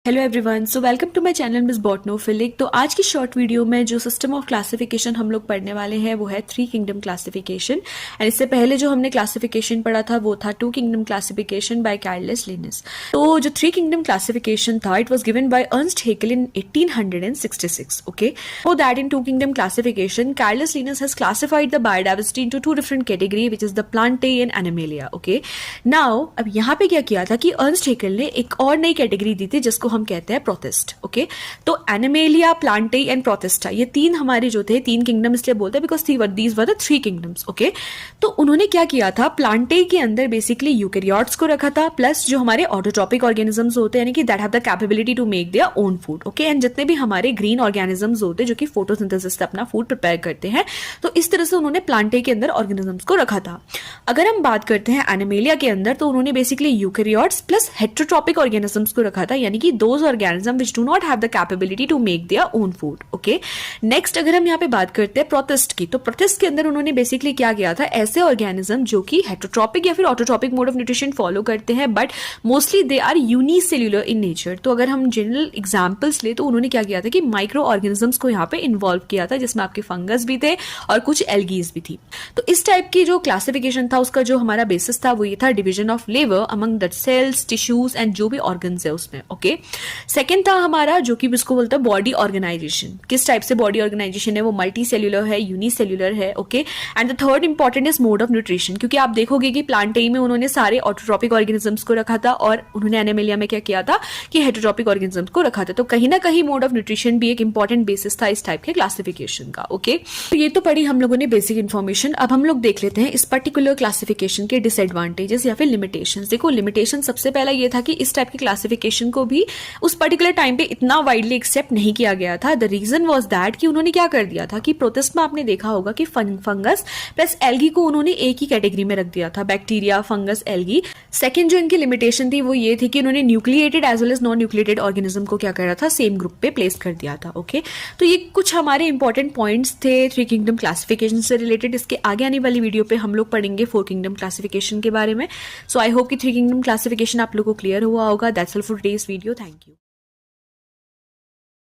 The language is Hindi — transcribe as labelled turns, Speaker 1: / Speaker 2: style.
Speaker 1: Hello everyone, so welcome to my channel miss Botanophilic. तो आज की शॉर्ट वीडियो में जो सिस्टम ऑफ क्लासिफिकेशन हम लोग पढ़ने वाले हैं वो है थ्री किंगडम क्लासिफिकेशन। एंड इससे पहले जो हमने क्लासिफिकेशन पढ़ा था वो था two kingdom classification by Carolus Linnaeus. तो जो थ्री किंगडम क्लासिफिकेशन था it was given by Ernst Haeckel in 1866। Okay, so that in two kingdom classification Carolus Linnaeus has classified the biodiversity into two different category which is the Plantae and Animalia. Okay, now अब यहाँ पे क्या किया था कि अर्नस्ट हेकल ने एक और नई कैटेगरी दी थी जिसको हम कहते हैं प्रोटिस्ट। ओके, तो एनिमेलिया, प्लांटेई एंड प्रोटिस्टा, ये तीन हमारे जो थे तीन किंगडम इसलिए बोलते हैं because these were the three kingdoms. Okay, तो उन्होंने क्या किया था, प्लांटेई के अंदर बेसिकली यूकैरियोट्स को रखा था, प्लस जो हमारे ऑटोट्रॉपिक ऑर्गेनिजम्स होते हैं यानी कि that have the capability to make their own food. Okay, and जितने भी हमारे ग्रीन ऑर्गेनिजम्स होते हैं जो कि फोटोसिंथेसिस से अपना फूड प्रिपेयर करते हैं, तो इस तरह से उन्होंने प्लांटेई के अंदर ऑर्गेनिजम्स को रखा था। अगर हम बात करते हैं एनिमेलिया के अंदर, तो उन्होंने basically eukaryotes plus heterotrophic organisms को रखा था, यानी कि those organism which do not have the capability to make their own food. Okay, next अगर हम यहाँ पे बात करते हैं प्रोटिस्ट की, तो प्रोटिस्ट के अंदर उन्होंने बेसिकली क्या किया था, ऐसे ऑर्गेनिज्म जो कि हेटेरोट्रॉपिक या फिर autotrophic mode of nutrition follow करते हैं but mostly they are unicellular in nature. तो अगर हम जनरल एग्जांपल्स ले तो उन्होंने क्या किया था कि माइक्रो ऑर्गेनिजम्स को यहाँ पे इन्वॉल्व किया था, जिसमें आपके फंगस भी थे और कुछ एल्गीज भी थी। तो इस टाइप की जो क्लासिफिकेशन था उसका जो हमारा बेसिस था वो ये था division of labour among the cells, tissues and जो भी ऑर्गन्स है उसमें। ओके, सेकेंड था हमारा जो कि इसको बोलते हैं बॉडी ऑर्गेनाइजेशन। किस टाइप से बॉडी ऑर्गेनाइजेशन है, वो मल्टी सेल्युलर है, यूनिसेल्युलर है। Okay, and the third important is mode of nutrition, क्योंकि आप देखोगे कि प्लांटेई में उन्होंने सारे ऑटोट्रॉपिक ऑर्गेनिजम्स को रखा था और उन्होंने एनिमेलिया में क्या किया था कि हेटेरोट्रॉपिक ऑर्गेनिजम्स को रखा था। तो कहीं ना कहीं मोड ऑफ न्यूट्रिशन भी एक इंपॉर्टेंट बेसिस था इस टाइप के क्लासिफिकेशन का। ओके, तो ये तो पढ़ी हम लोगों ने बेसिक इन्फॉर्मेशन। अब हम लोग देख लेते हैं इस पर्टिकुलर क्लासिफिकेशन के डिसएडवांटेजेस या फिर लिमिटेशंस। देखो, लिमिटेशन सबसे पहला ये था कि इस टाइप की क्लासिफिकेशन को भी उस पर्टिकुलर टाइम पे इतना वाइडली एक्सेप्ट नहीं किया गया था। द रीजन वाज दैट कि उन्होंने क्या कर दिया था कि प्रोटिस्ट में आपने देखा होगा कि फंगस प्लस एल्गी को उन्होंने एक ही कैटेगरी में रख दिया था, बैक्टीरिया, फंगस, एल्गी। सेकंड जो इनकी लिमिटेशन थी वो ये थी कि उन्होंने nucleated as well as non nucleated organism को क्या करा था, सेम ग्रुप पे प्लेस कर दिया था। ओके, तो ये कुछ हमारे इंपॉर्टेंट पॉइंट्स थे थ्री किंगडम क्लासिफिकेशन से रिलेटेड। इसके आगे आने वाली वीडियो पे हम लोग पढ़ेंगे फोर किंगडम क्लासिफिकेशन के बारे में। सो आई होप कि थ्री किंगडम क्लासिफिकेशन आप लोगों को क्लियर हुआ होगा। That's all for today's video. Thank you.